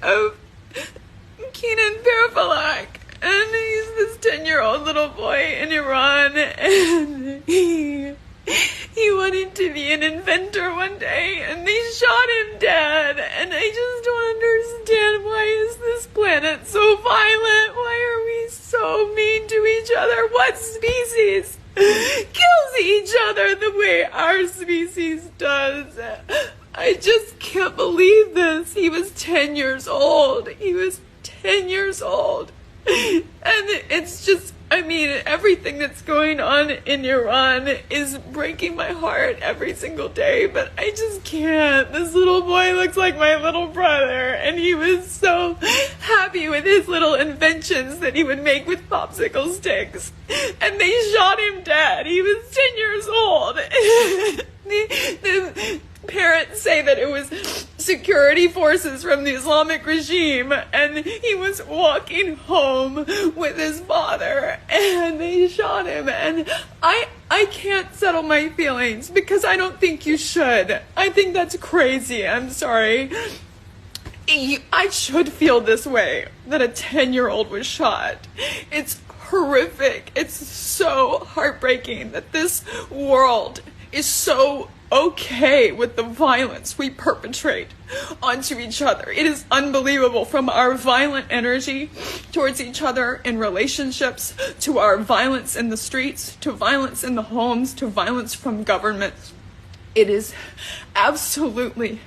of Keenan Peerflek, and he's this 10-year-old little boy in Iran, and he wanted to be an inventor one day, and they shot him dead, and I just don't understand, why is this planet so violent? Why are we so mean to each other? What species kills each other the way our species does? I just can't believe this. He was 10 years old. He was 10 years old. And it's just, I mean, everything that's going on in Iran is breaking my heart every single day, but I just can't. This little boy looks like my little brother, and he was so happy with his little inventions that he would make with popsicle sticks. And they shot him dead. He was 10 years old. The parents say that it was security forces from the Islamic regime, and he was walking home with his father, and they shot him. And I can't settle my feelings, because I don't think you should. I think that's crazy. I'm sorry. I should feel this way, that a 10-year-old was shot. It's horrific. It's so heartbreaking that this world is so okay with the violence we perpetrate onto each other. It is unbelievable, from our violent energy towards each other in relationships, to our violence in the streets, to violence in the homes, to violence from governments. It is absolutely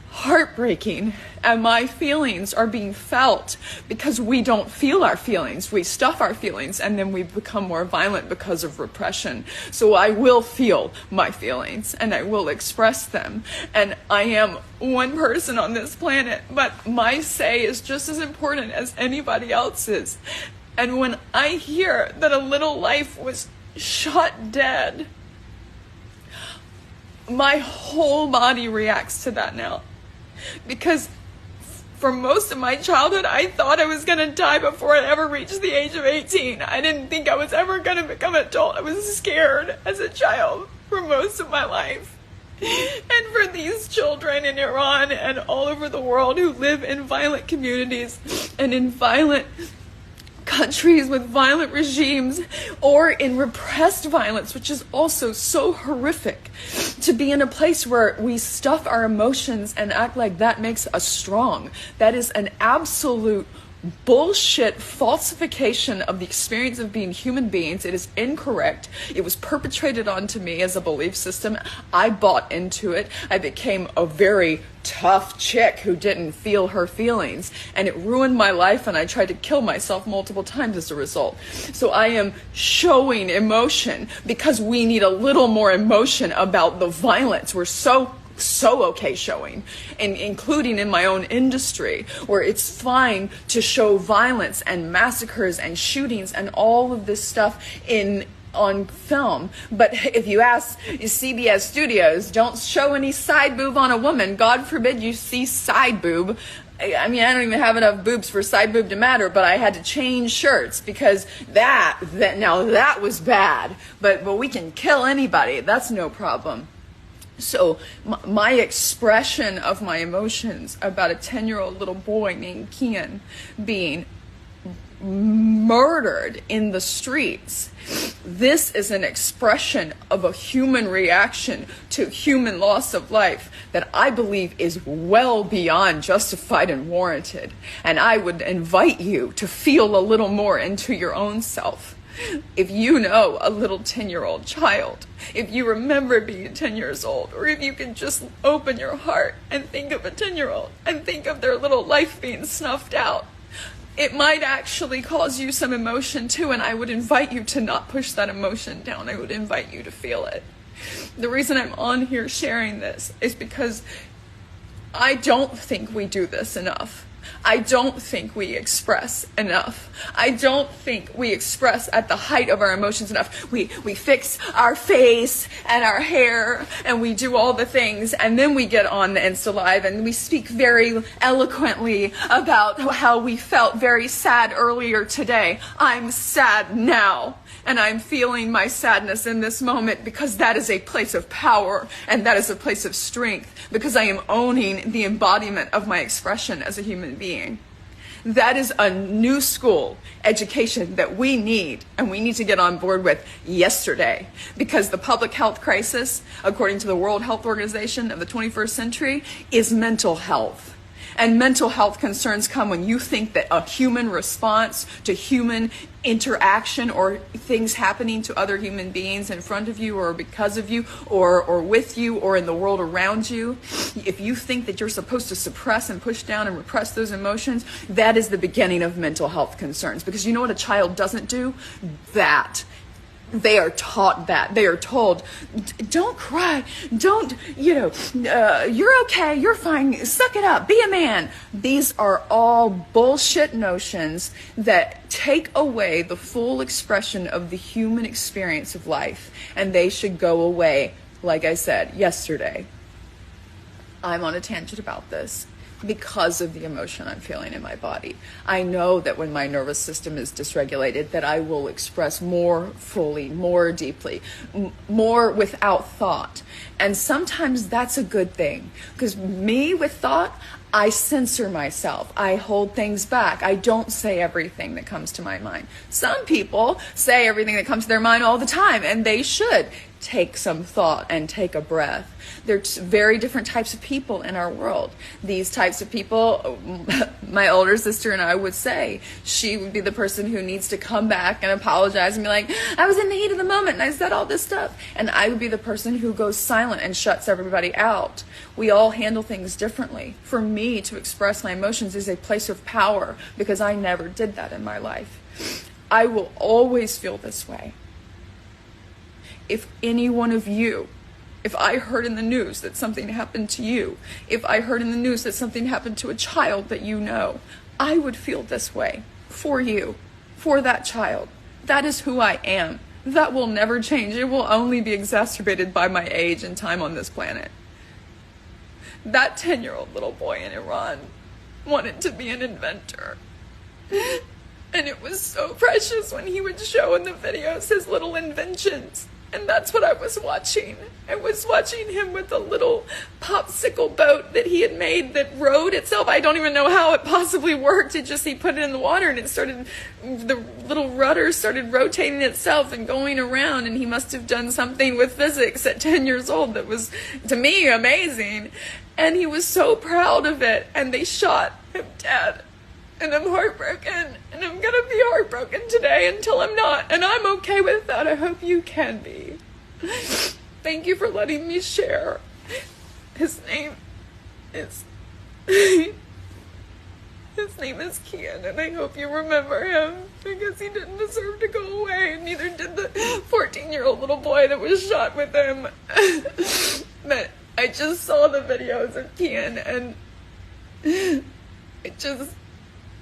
heartbreaking, and my feelings are being felt because we don't feel our feelings. We stuff our feelings, and then we become more violent because of repression. So I will feel my feelings, and I will express them. And I am one person on this planet, but my say is just as important as anybody else's. And when I hear that a little life was shot dead, my whole body reacts to that now. Because for most of my childhood, I thought I was going to die before I ever reached the age of 18. I didn't think I was ever going to become an adult. I was scared as a child for most of my life. And for these children in Iran and all over the world who live in violent communities and in violent countries with violent regimes, or in repressed violence, which is also so horrific, to be in a place where we stuff our emotions and act like that makes us strong. That is an absolute bullshit falsification of the experience of being human beings. It is incorrect. It was perpetrated onto me as a belief system. I bought into it. I became a very tough chick who didn't feel her feelings, and it ruined my life, and I tried to kill myself multiple times as a result. So I am showing emotion because we need a little more emotion about the violence we're so okay showing, and including in my own industry, where it's fine to show violence and massacres and shootings and all of this stuff on film. But if you ask CBS Studios, don't show any side boob on a woman. God forbid you see side boob. I mean, I don't even have enough boobs for side boob to matter, but I had to change shirts because that was bad. But we can kill anybody. That's no problem. So my expression of my emotions about a 10-year-old little boy named Kian being murdered in the streets, this is an expression of a human reaction to human loss of life that I believe is well beyond justified and warranted. And I would invite you to feel a little more into your own self. If you know a little 10-year-old child, if you remember being 10 years old, or if you can just open your heart and think of a 10-year-old and think of their little life being snuffed out, it might actually cause you some emotion too, and I would invite you to not push that emotion down. I would invite you to feel it. The reason I'm on here sharing this is because I don't think we do this enough. I don't think we express enough. I don't think we express at the height of our emotions enough. We fix our face and our hair, and we do all the things, and then we get on the Insta Live and we speak very eloquently about how we felt very sad earlier today. I'm sad now. And I'm feeling my sadness in this moment because that is a place of power and that is a place of strength, because I am owning the embodiment of my expression as a human being. That is a new school education that we need, and we need to get on board with yesterday, because the public health crisis, according to the World Health Organization of the 21st century, is mental health. And mental health concerns come when you think that a human response to human interaction or things happening to other human beings in front of you or because of you or with you or in the world around you, if you think that you're supposed to suppress and push down and repress those emotions, that is the beginning of mental health concerns. Because you know what a child doesn't do? That. They are taught that. They are told, don't cry, don't, you're okay, you're fine, suck it up, be a man. These are all bullshit notions that take away the full expression of the human experience of life, and they should go away, like I said, yesterday. I'm on a tangent about this because of the emotion I'm feeling in my body. I know that when my nervous system is dysregulated, that I will express more fully, more deeply, more without thought. And sometimes that's a good thing, because me with thought, I censor myself. I hold things back. I don't say everything that comes to my mind. Some people say everything that comes to their mind all the time, and they should take some thought and take a breath. There's very different types of people in our world. These types of people, my older sister and I would say, she would be the person who needs to come back and apologize and be like, I was in the heat of the moment and I said all this stuff. And I would be the person who goes silent and shuts everybody out. We all handle things differently. For me to express my emotions is a place of power, because I never did that in my life. I will always feel this way. If any one of you, if I heard in the news that something happened to you, if I heard in the news that something happened to a child that you know, I would feel this way for you, for that child. That is who I am. That will never change. It will only be exacerbated by my age and time on this planet. That 10-year-old little boy in Iran wanted to be an inventor. And it was so precious when he would show in the videos his little inventions. And that's what I was watching. I was watching him with a little popsicle boat that he had made that rode itself. I don't even know how it possibly worked. It just, he put it in the water and it started, the little rudder started rotating itself and going around. And he must have done something with physics at 10 years old that was, to me, amazing. And he was so proud of it. And they shot him dead. And I'm heartbroken, and I'm gonna be heartbroken today until I'm not, and I'm okay with that. I hope you can be. Thank you for letting me share. His name is Kian, and I hope you remember him, because he didn't deserve to go away, and neither did the 14-year-old little boy that was shot with him. But I just saw the videos of Kian, and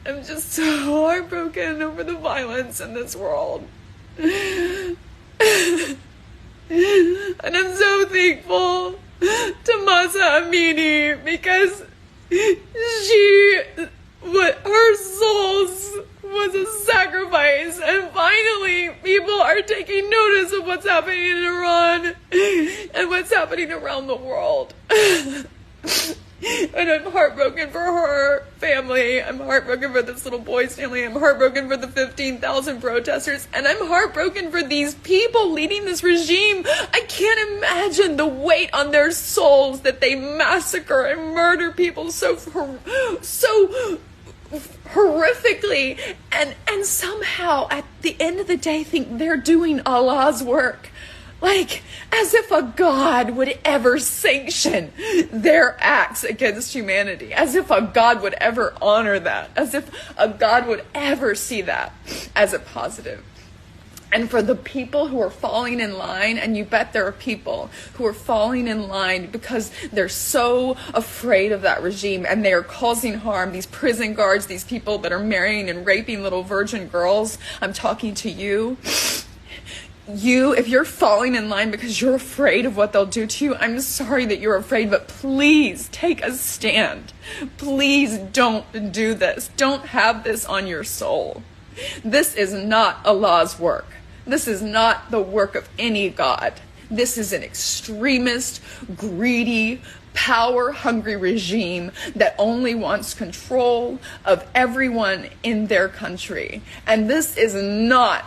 I'm just so heartbroken over the violence in this world. And I'm so thankful to Masa Amini, because her soul was a sacrifice, and finally people are taking notice of what's happening in Iran and what's happening around the world. And I'm heartbroken for her family. I'm heartbroken for this little boy's family. I'm heartbroken for the 15,000 protesters. And I'm heartbroken for these people leading this regime. I can't imagine the weight on their souls that they massacre and murder people so horrifically. And somehow at the end of the day think they're doing Allah's work. Like, as if a God would ever sanction their acts against humanity. As if a God would ever honor that. As if a God would ever see that as a positive. And for the people who are falling in line, and you bet there are people who are falling in line because they're so afraid of that regime and they are causing harm, these prison guards, these people that are marrying and raping little virgin girls, I'm talking to you. If you're falling in line because you're afraid of what they'll do to you, I'm sorry that you're afraid, but please take a stand. Please don't do this. Don't have this on your soul. This is not Allah's work. This is not the work of any god. This is an extremist, greedy, power-hungry regime that only wants control of everyone in their country. And this is not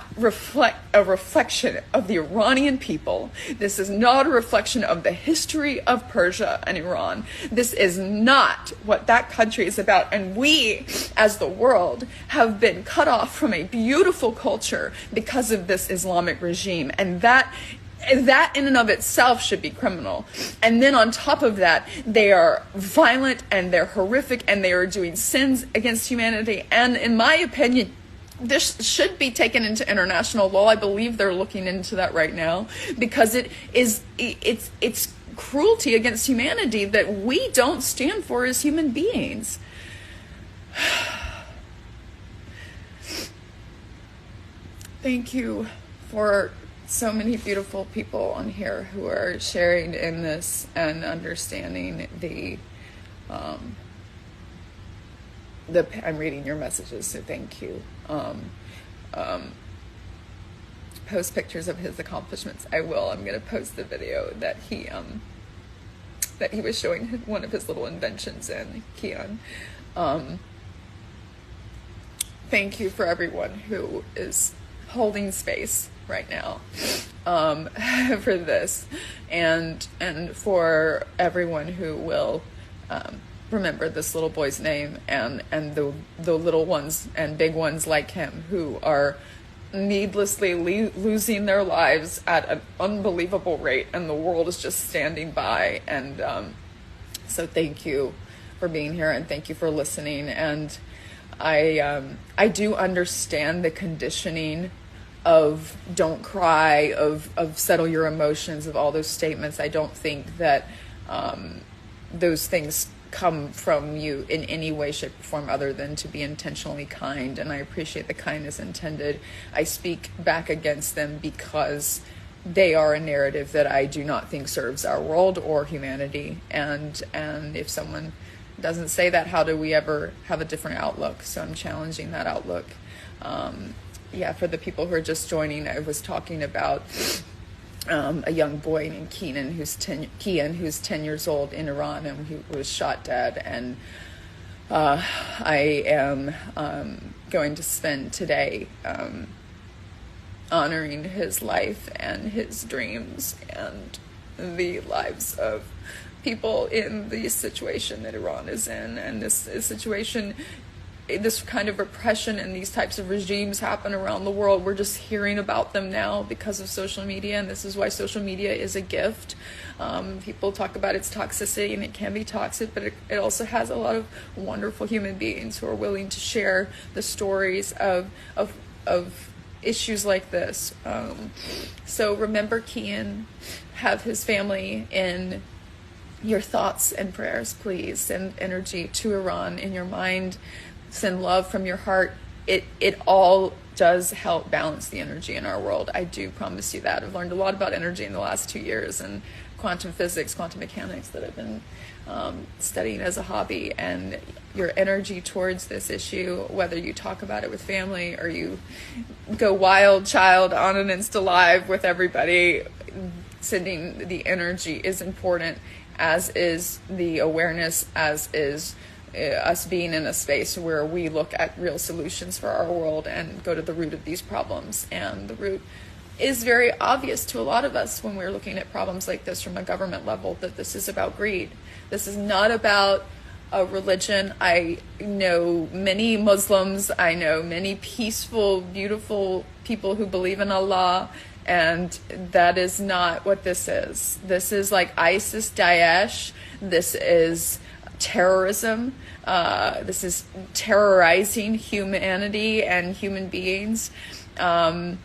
a reflection of the Iranian people. This is not a reflection of the history of Persia and Iran. This is not what that country is about. And we, as the world, have been cut off from a beautiful culture because of this Islamic regime. And that in and of itself should be criminal. And then on top of that, they are violent and they're horrific and they are doing sins against humanity. And in my opinion, this should be taken into international law. I believe they're looking into that right now, because it's cruelty against humanity that we don't stand for as human beings. Thank you for so many beautiful people on here who are sharing in this and understanding I'm reading your messages, so thank you. Post pictures of his accomplishments. I will. I'm going to post the video that he was showing one of his little inventions in, Kian. Thank you for everyone who is holding space right now for this, and for everyone who will remember this little boy's name and the little ones and big ones like him who are needlessly losing their lives at an unbelievable rate, and the world is just standing by. And so thank you for being here, and thank you for listening. And I do understand the conditioning of don't cry, of settle your emotions, of all those statements. I don't think that those things come from you in any way, shape, or form other than to be intentionally kind, and I appreciate the kindness intended. I speak back against them because they are a narrative that I do not think serves our world or humanity, and if someone doesn't say that, how do we ever have a different outlook? So I'm challenging that outlook. For the people who are just joining, I was talking about a young boy named Kian, who's 10 years old in Iran, and he was shot dead. And I am going to spend today honoring his life and his dreams and the lives of people in the situation that Iran is in. And this situation, this kind of repression and these types of regimes happen around the world. We're just hearing about them now because of social media, and this is why social media is a gift. People talk about its toxicity, and it can be toxic, but it also has a lot of wonderful human beings who are willing to share the stories of issues like this. So remember Kian, have his family in your thoughts and prayers, please. Send energy to Iran in your mind. Send love from your heart. It all does help balance the energy in our world. I do promise you that. I've learned a lot about energy in the last 2 years, and quantum physics, quantum mechanics that I've been studying as a hobby. And your energy towards this issue, whether you talk about it with family or you go wild child on an Insta Live with everybody, sending the energy is important, as is the awareness, as is us being in a space where we look at real solutions for our world and go to the root of these problems. And the root is very obvious to a lot of us when we're looking at problems like this from a government level, that this is about greed. This is not about a religion. I know many Muslims, I know many peaceful, beautiful people who believe in Allah, and that is not what this is. This is like ISIS, Daesh. This is terrorism. This is terrorizing humanity and human beings. And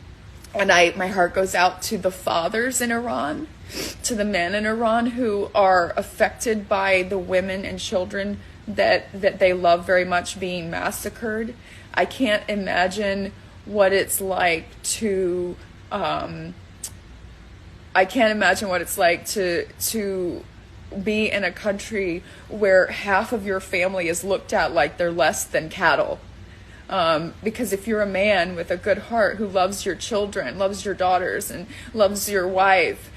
my heart goes out to the fathers in Iran, to the men in Iran who are affected by the women and children that they love very much being massacred. I can't imagine what it's like to be in a country where half of your family is looked at like they're less than cattle. Because if you're a man with a good heart who loves your children, loves your daughters, and loves your wife,